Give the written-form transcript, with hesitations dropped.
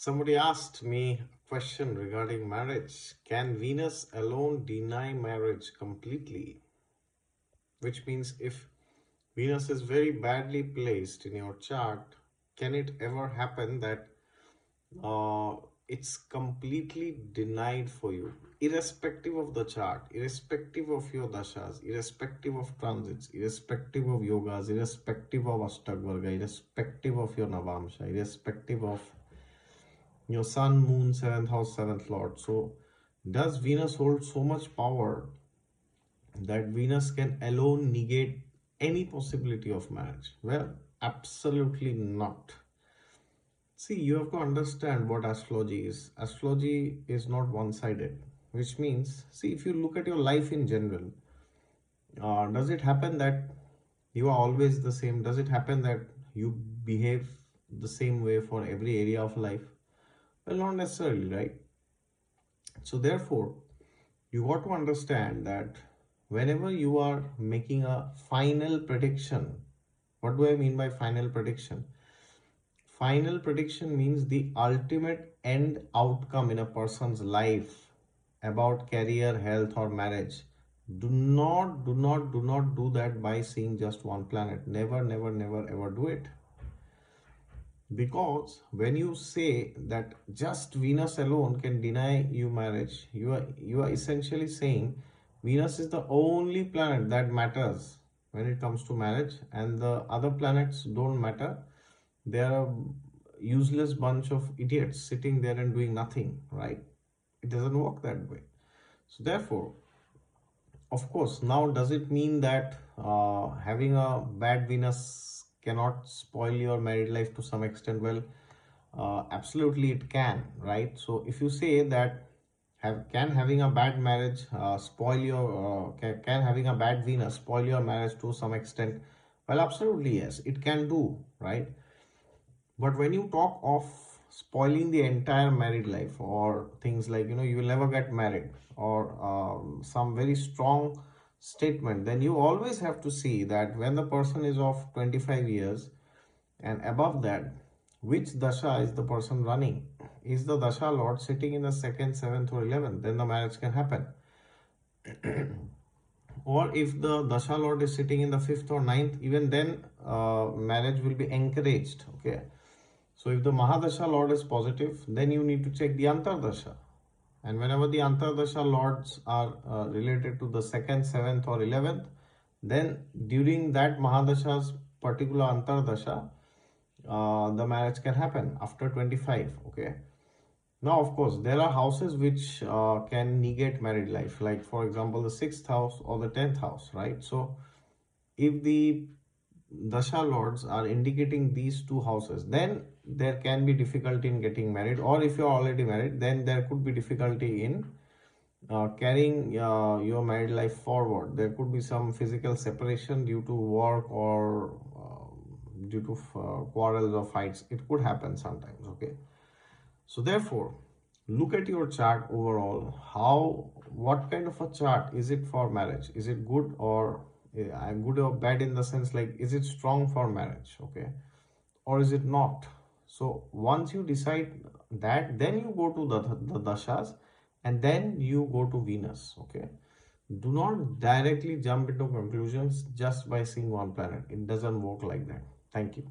Somebody asked me a question regarding marriage. Can Venus alone deny marriage completely? Which means if Venus is very badly placed in your chart, can it ever happen that uh, it's completely denied for you, irrespective of the chart, irrespective of your dashas, irrespective of transits, irrespective of yogas, irrespective of Ashtagvarga, irrespective of your Navamsha, irrespective of your sun, moon, seventh house, seventh lord. So, does Venus hold so much power that Venus can alone negate any possibility of marriage? Well, absolutely not. See, you have to understand what astrology is. Astrology is not one sided, which means, see, if you look at your life in general, does it happen that you are always the same? Does it happen that you behave the same way for every area of life? Well, not necessarily, right? So, therefore, you got to understand that whenever you are making a final prediction, what do I mean by final prediction? Final prediction means the ultimate end outcome in a person's life about career, health, or marriage. Do not do that by seeing just one planet. Never, never, never, ever do it. Because when you say that just Venus alone can deny you marriage, you are essentially saying Venus is the only planet that matters when it comes to marriage, and the other planets don't matter. They are a useless bunch of idiots sitting there and doing nothing, right? It doesn't work that way. So therefore, of course, now does it mean that having a bad Venus cannot spoil your married life to some extent? Well, absolutely it can, right? So if you say that can having a bad marriage spoil your can having a bad Venus spoil your marriage to some extent? Well, absolutely yes, it can do, right? But when you talk of spoiling the entire married life or things like, you will never get married or some very strong statement, then you always have to see that when the person is of 25 years and above that, which dasha is the person running? Is the dasha lord sitting in the second, seventh, or 11th? Then the marriage can happen. Or if the dasha lord is sitting in the fifth or ninth, even then marriage will be encouraged. Okay. So if the Mahadasha Lord is positive, then you need to check the Antardasha. And whenever the Antardasha Lords are related to the second, seventh, or 11th, then during that Mahadasha's particular Antardasha, the marriage can happen after 25. Okay. Now, of course, there are houses which can negate married life, like for example, the sixth house or the 10th house, right? So, if the dasha lords are indicating these two houses, then there can be difficulty in getting married. Or if you're already married, then there could be difficulty in carrying your married life forward. There could be some physical separation due to work or due to quarrels or fights. It could happen sometimes. Okay. So therefore, look at your chart overall. What kind of a chart is it for marriage? Is it good or good or bad in the sense like, is it strong for marriage? Okay. Or is it not? So once you decide that, then you go to the dashas and then you go to Venus. Okay. Do not directly jump into conclusions just by seeing one planet. It doesn't work like that. Thank you.